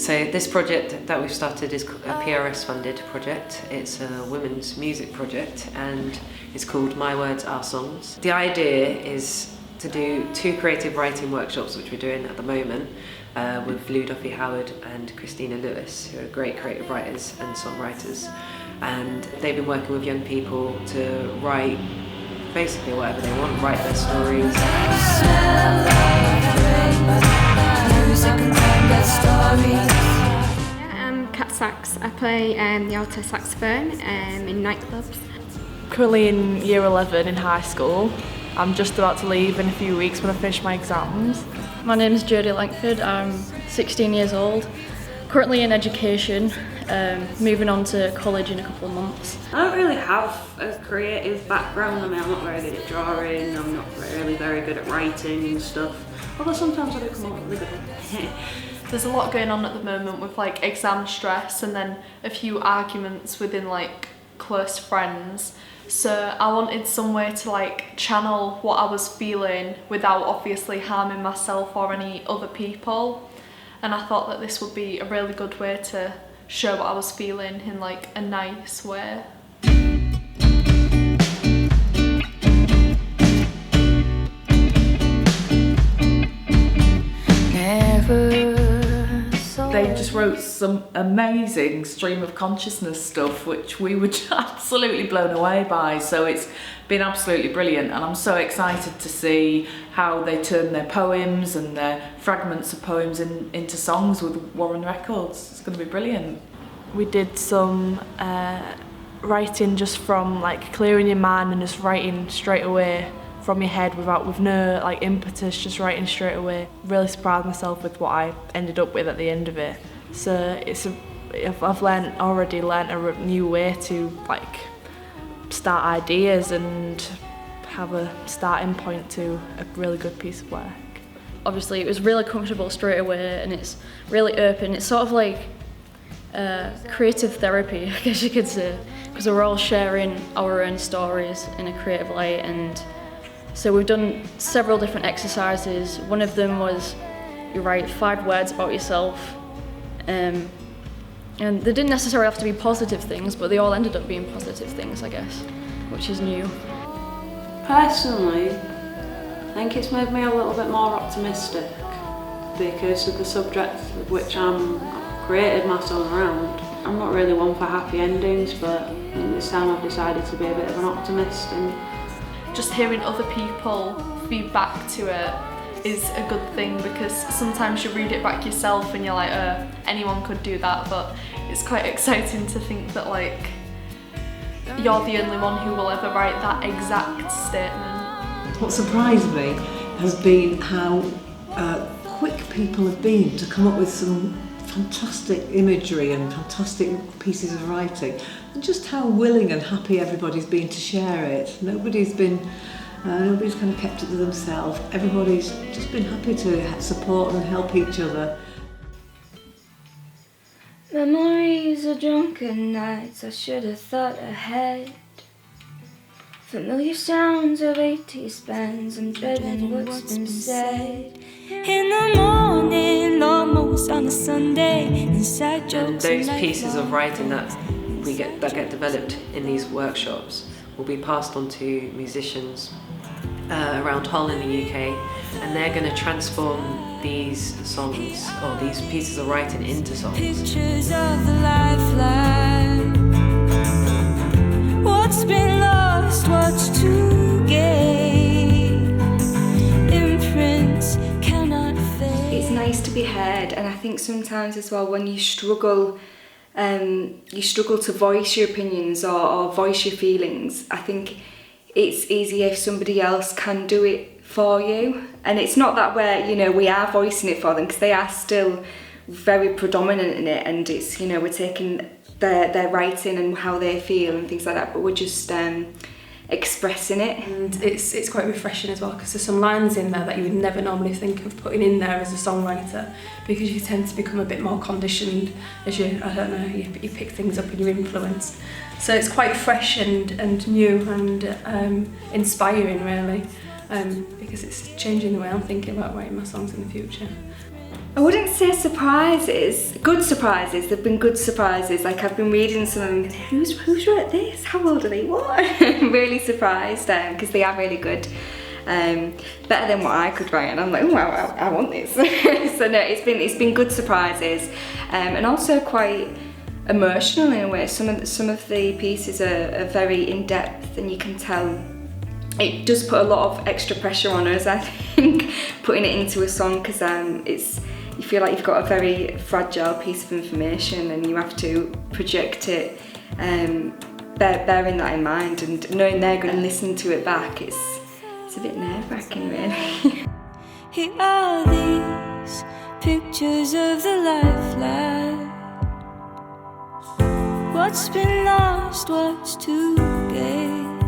So this project that we've started is a PRS funded project. It's a women's music project and it's called My Words, Our Songs. The idea is to do 2 creative writing workshops, which we're doing at the moment, with Duffy-Howard and Christina Lewis, who are great creative writers and songwriters. And they've been working with young people to write basically whatever they want, write their stories. I'm Cat Sax. I play the alto saxophone in nightclubs. Currently in year 11 in high school. I'm just about to leave in a few weeks when I finish my exams. My name is Jodie Langford. I'm 16 years old, currently in education, moving on to college in a couple of months. I don't really have a creative background. I mean, I'm not very good at drawing, I'm not really very good at writing and stuff, although sometimes I do come up with a good. There's a lot going on at the moment with like exam stress and then a few arguments within like close friends. So I wanted some way to like channel what I was feeling without obviously harming myself or any other people. And I thought that this would be a really good way to show what I was feeling in like a nice way. They just wrote some amazing stream of consciousness stuff which we were absolutely blown away by, so it's been absolutely brilliant and I'm so excited to see how they turn their poems and their fragments of poems into songs with Warren Records. It's going to be brilliant. We did some writing just from like clearing your mind and just writing straight away from your head with no like impetus, just writing straight away. Really surprised myself with what I ended up with at the end of it. So I've already learnt a new way to like start ideas and have a starting point to a really good piece of work. Obviously it was really comfortable straight away and it's really open. It's sort of like creative therapy, I guess you could say, because we're all sharing our own stories in a creative light. And so we've done several different exercises. One of them was you write 5 words about yourself, and they didn't necessarily have to be positive things, but they all ended up being positive things, I guess, which is new. Personally, I think it's made me a little bit more optimistic because of the subject of which I've created my song around. I'm not really one for happy endings, but this time I've decided to be a bit of an optimist. And just hearing other people feedback to it is a good thing, because sometimes you read it back yourself and you're like, anyone could do that, but it's quite exciting to think that like you're the only one who will ever write that exact statement. What surprised me has been how quick people have been to come up with some fantastic imagery and fantastic pieces of writing, and just how willing and happy everybody's been to share it. Nobody's kind of kept it to themselves. Everybody's just been happy to support and help each other. Memories of drunken nights, I should have thought ahead. Familiar sounds of 80s bands, I'm dreading what's been said. In the morning, almost on a Sunday, inside jokes. And those pieces of writing that get developed in these workshops will be passed on to musicians around Hull in the UK, and they're going to transform these songs or these pieces of writing into songs. Pictures of the lifeline. What's been lost, what's to gain? Imprints cannot fade. It's nice to be heard, and I think sometimes as well when you struggle to voice your opinions or voice your feelings, I think it's easier if somebody else can do it for you. And it's not that we are voicing it for them, because they are still very predominant in it, and it's, we're taking their writing and how they feel and things like that, but we're just expressing it. And it's quite refreshing as well, because there's some lines in there that you would never normally think of putting in there as a songwriter, because you tend to become a bit more conditioned as you pick things up and you're influenced. So it's quite fresh and new and inspiring really, because it's changing the way I'm thinking about writing my songs in the future. I wouldn't say surprises, good surprises. There've been good surprises. Like I've been reading some of them, who's wrote this? How old are they? What? I'm really surprised because they are really good. Better than what I could write, and I'm like, oh, I want this. So no, it's been good surprises, and also quite emotional in a way. Some of the pieces are very in depth, and you can tell it does put a lot of extra pressure on us, I think, putting it into a song, because you feel like you've got a very fragile piece of information and you have to project it, bearing that in mind, and knowing they're going to listen to it back, it's a bit nerve-wracking, really. Here are these pictures of the lifeline. What's been lost, what's to gain?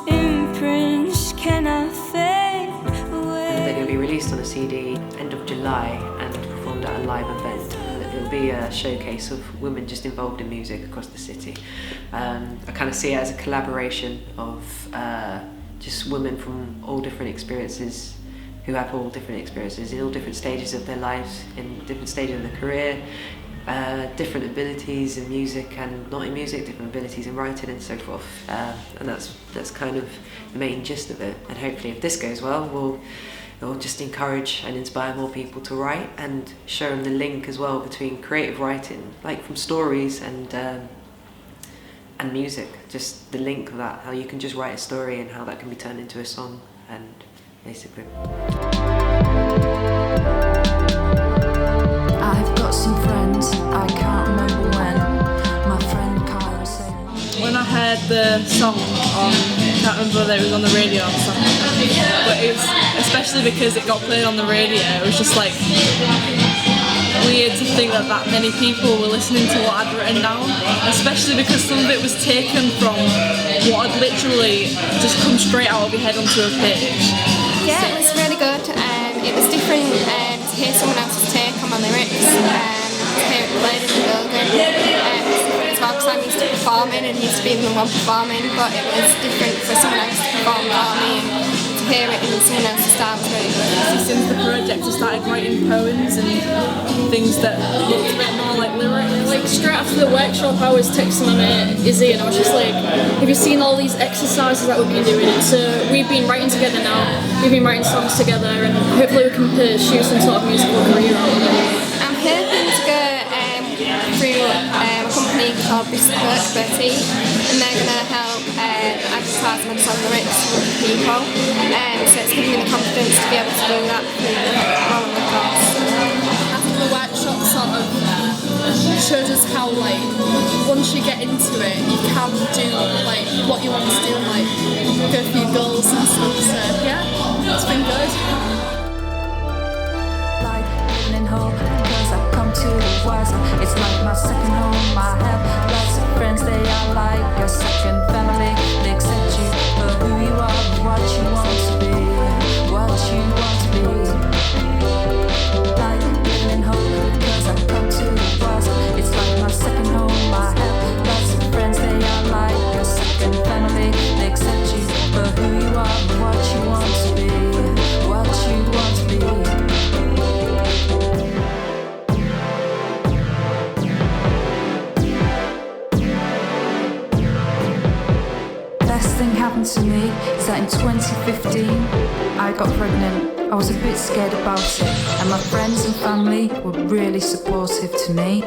Imprints cannot fade away. They're going to be released on a CD end of July and performed at a live event. It'll be a showcase of women just involved in music across the city. I kind of see it as a collaboration of just women from all different experiences, who have all different experiences in all different stages of their lives, in different stages of their career, different abilities in music and not in music, different abilities in writing and so forth. And that's kind of the main gist of it. And hopefully if this goes well, it'll just encourage and inspire more people to write, and show them the link as well between creative writing, like from stories, and music, just the link of that, how you can just write a story and how that can be turned into a song, and basically. I've got some friends, I can't remember when. My friend Kyra said. When I heard the song on, I can't remember whether it was on the radio or something, but it was, especially because it got played on the radio, it was just like weird to think that many people were listening to what I'd written down, especially because some of it was taken from what had literally just come straight out of your head onto a page. Yeah, it was really good. It was different to hear someone else's take on my lyrics, to hear it played in the building. As well, because I'm used to performing and used to being the one performing, but it was different for someone else to perform for me, and to hear it in someone else's style was really good. Since the project, I started writing poems and things that looked a bit more like lyrics. Like straight after the workshop, I was texting my mate Izzy, and I was just like, have you seen all these exercises that we've been doing? So we've been writing together now, we've been writing songs together, and hopefully we can pursue some sort of musical career out of it. I'm hoping to go through a company called Bespoke Boutique, and they're going to help advertise my song lyrics to other people, so it's giving me the confidence to be able to do that while on the course. I think the workshop sort of shows us how, like, once you get into it, you can do like what you want to do, and like go for your goals and stuff. So yeah, it's been good. Like living in hope, because I've come to the wiser. It's like my second home. I have lots of friends, they are like a second family. They accept you for who you are, what you want to be, what you want to be. Like living in hope, because I've come to the wiser. It's like my second home. I have lots of friends, they are like a second family. They accept you for who you are, what you want to be, what you want to be. Best thing happened to me is that in 2015 I got pregnant. I was a bit scared about it, and my friends and family were really supportive to me.